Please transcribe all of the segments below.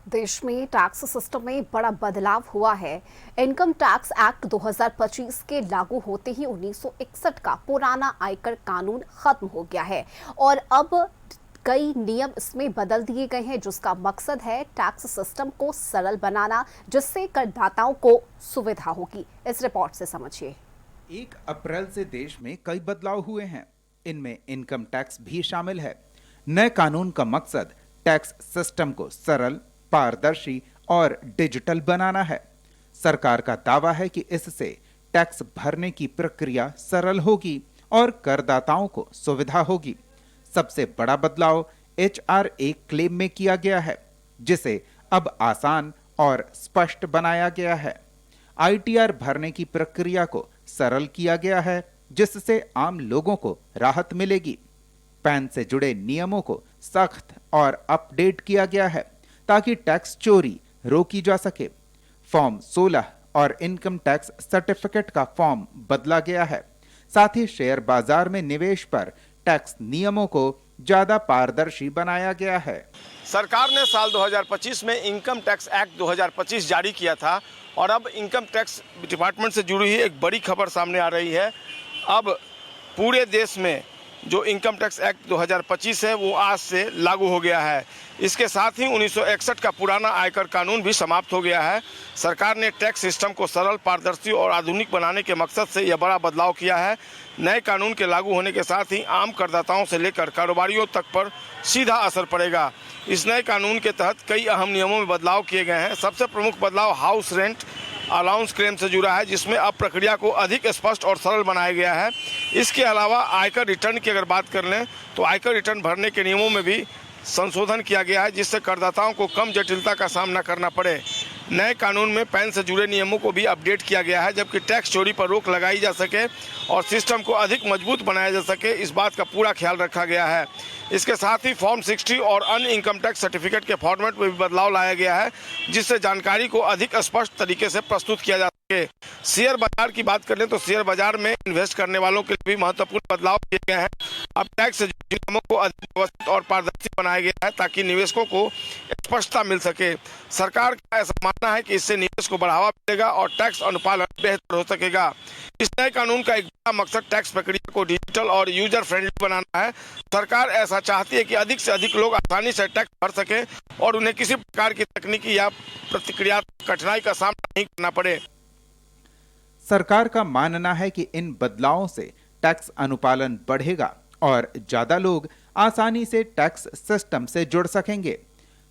देश में tax system में बड़ा बदलाव हुआ है। इनकम टैक्स एक्ट 2025 के लागू होते ही 1961 का पुराना आयकर कानून खत्म हो गया है और अब कई नियम इसमें बदल दिए गए हैं, जिसका मकसद है टैक्स सिस्टम को सरल बनाना, जिससे करदाताओं को सुविधा होगी। इस रिपोर्ट से समझिए। 1 अप्रैल से देश में कई बदलाव हुए हैं। इनमें इनकम टैक्स भी शामिल है। नए कानून का मकसद टैक्स सिस्टम को सरल, पारदर्शी और डिजिटल बनाना है। सरकार का दावा है कि इससे टैक्स भरने की प्रक्रिया सरल होगी और करदाताओं को सुविधा होगी। सबसे बड़ा बदलाव HRA क्लेम में किया गया है, जिसे अब आसान और स्पष्ट बनाया गया है। ITR भरने की प्रक्रिया को सरल किया गया है, जिससे आम लोगों को राहत मिलेगी। पैन से जुड़े नियमों को सख्त और अपडेट किया गया है ताकि टैक्स चोरी रोकी जा सके। फॉर्म 16 और इनकम टैक्स सर्टिफिकेट का फॉर्म बदला गया है। साथ ही शेयर बाजार में निवेश पर टैक्स नियमों को ज्यादा पारदर्शी बनाया गया है। सरकार ने साल 2025 में इनकम टैक्स एक्ट 2025 जारी किया था और अब इनकम टैक्स डिपार्टमेंट से जुड़ी हुई एक बड़ी खबर सामने आ रही है। अब पूरे देश में जो इनकम टैक्स एक्ट 2025 है वो आज से लागू हो गया है। इसके साथ ही 1961 का पुराना आयकर कानून भी समाप्त हो गया है। सरकार ने टैक्स सिस्टम को सरल, पारदर्शी और आधुनिक बनाने के मकसद से यह बड़ा बदलाव किया है। नए कानून के लागू होने के साथ ही आम करदाताओं से लेकर कारोबारियों तक पर सीधा असर पड़ेगा। इस नए कानून के तहत कई अहम नियमों में बदलाव किए गए हैं। सबसे प्रमुख बदलाव हाउस रेंट अलाउंस क्लेम से जुड़ा है, जिसमें अब प्रक्रिया को अधिक स्पष्ट और सरल बनाया गया है। इसके अलावा आयकर रिटर्न की अगर बात कर लें तो आयकर रिटर्न भरने के नियमों में भी संशोधन किया गया है, जिससे करदाताओं को कम जटिलता का सामना करना पड़े। नए कानून में पैन से जुड़े नियमों को भी अपडेट किया गया है, जबकि टैक्स चोरी पर रोक लगाई जा सके और सिस्टम को अधिक मजबूत बनाया जा सके, इस बात का पूरा ख्याल रखा गया है। इसके साथ ही फॉर्म 60 और अन्य इनकम टैक्स सर्टिफिकेट के फॉर्मेट में भी बदलाव लाया गया है, जिससे जानकारी को अधिक स्पष्ट तरीके से प्रस्तुत किया जा सके। शेयर बाजार की बात करें तो शेयर बाजार में इन्वेस्ट करने वालों के लिए भी महत्वपूर्ण बदलाव किए गए हैं। अब टैक्स से जुड़े नियमों को अधिक व्यवस्थित और पारदर्शी बनाया गया है ताकि निवेशकों को स्पष्टता मिल सके। सरकार का ऐसा मानना है कि इससे निवेश को बढ़ावा मिलेगा और टैक्स अनुपालन बेहतर हो सकेगा। इस नए कानून का एक बड़ा मकसद टैक्स प्रक्रिया को डिजिटल और यूजर फ्रेंडली बनाना है। सरकार ऐसा चाहती है कि अधिक से अधिक लोग आसानी से टैक्स भर सके और उन्हें किसी प्रकार की तकनीकी या प्रतिक्रिया कठिनाई का सामना नहीं करना पड़े। सरकार का मानना है कि इन बदलावों से टैक्स अनुपालन बढ़ेगा और ज्यादा लोग आसानी से टैक्स सिस्टम से जुड़ सकेंगे।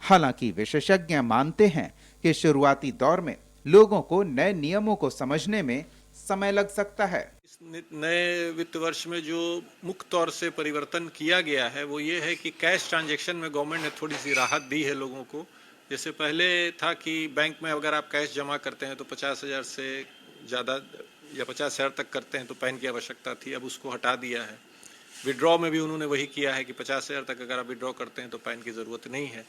हालांकि विशेषज्ञ मानते हैं कि शुरुआती दौर में लोगों को नए नियमों को समझने में समय लग सकता है। इस नए वित्त वर्ष में जो मुख्य तौर से परिवर्तन किया गया है वो ये है कि कैश ट्रांजैक्शन में गवर्नमेंट ने थोड़ी सी राहत दी है लोगों को। जैसे पहले था कि बैंक में अगर आप कैश जमा करते हैं तो 50,000 से ज़्यादा या 50,000 तक करते हैं तो पैन की आवश्यकता थी, अब उसको हटा दिया है। विड्रॉ में भी उन्होंने वही किया है कि 50,000 तक अगर आप विड्रॉ करते हैं तो पैन की ज़रूरत नहीं है।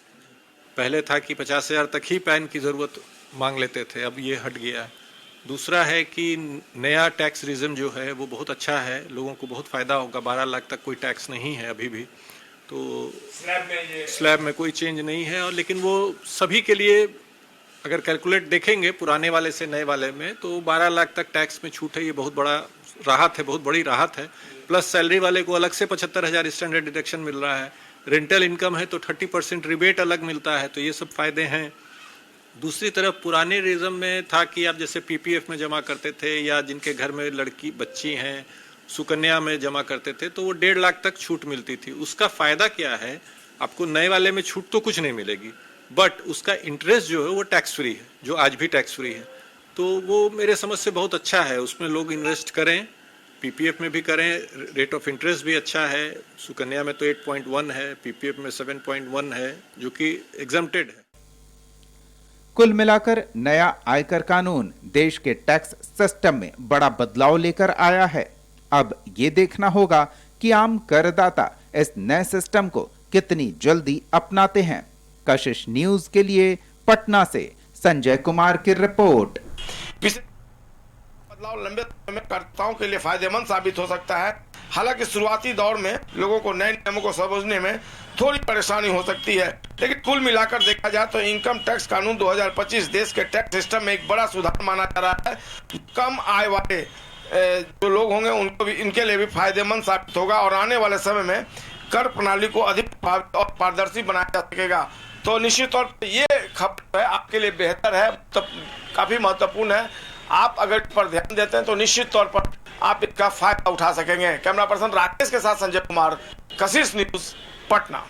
पहले था कि 50,000 तक ही पैन की ज़रूरत मांग लेते थे, अब ये हट गया है। दूसरा है कि नया टैक्स रिजिम जो है वो बहुत अच्छा है, लोगों को बहुत फ़ायदा होगा। 12 लाख तक कोई टैक्स नहीं है अभी भी, तो स्लैब में कोई चेंज नहीं है। और लेकिन वो सभी के लिए अगर कैलकुलेट देखेंगे पुराने वाले से नए वाले में तो 12 लाख तक टैक्स में छूट है, ये बहुत बड़ा राहत है, बहुत बड़ी राहत है। प्लस सैलरी वाले को अलग से 75,000 स्टैंडर्ड डिडक्शन मिल रहा है। रेंटल इनकम है तो 30% रिबेट अलग मिलता है, तो ये सब फायदे हैं। दूसरी तरफ पुराने रिजम में था कि आप जैसे PPF में जमा करते थे या जिनके घर में लड़की बच्ची हैं सुकन्या में जमा करते थे तो वो 1.5 लाख तक छूट मिलती थी। उसका फ़ायदा क्या है, आपको नए वाले में छूट तो कुछ नहीं मिलेगी, बट उसका इंटरेस्ट जो है वो टैक्स फ्री है, जो आज भी टैक्स फ्री है। तो वो मेरे समझ से बहुत अच्छा है, उसमें लोग इन्वेस्ट करें, PPF में भी करें, रेट ऑफ इंटरेस्ट भी अच्छा है। सुकन्या में तो 8.1 है, PPF में 7.1 है, जो कि एग्जम्प्टेड है। कुल मिलाकर नया आयकर कानून देश के टैक्स सिस्टम में बड़ा बदलाव लेकर आया है। अब ये देखना होगा कि आम करदाता इस नए सिस्टम को कितनी जल्दी अपनाते हैं। कशिश न्यूज के लिए पटना से संजय कुमार की रिपोर्ट। बदलाव लंबे समय में करदाताओं के लिए फायदेमंद साबित हो सकता है। हालांकि शुरुआती दौर में लोगों को नए नियमों को समझने में थोड़ी परेशानी हो सकती है। लेकिन कुल मिलाकर देखा जाए तो इनकम टैक्स कानून 2025 देश के टैक्स सिस्टम में एक बड़ा सुधार माना जा रहा है। कम आय वाले जो लोग होंगे उनको भी, इनके लिए भी फायदेमंद साबित होगा और आने वाले समय में कर प्रणाली को अधिक प्रभावी और पारदर्शी बनाया जा सकेगा। तो निश्चित तौर पर ये खबर है आपके लिए बेहतर है, तो काफी महत्वपूर्ण है। आप अगर इस पर ध्यान देते हैं तो निश्चित तौर पर आप इसका फायदा उठा सकेंगे। कैमरा पर्सन राकेश के साथ संजय कुमार, कशिश न्यूज, पटना।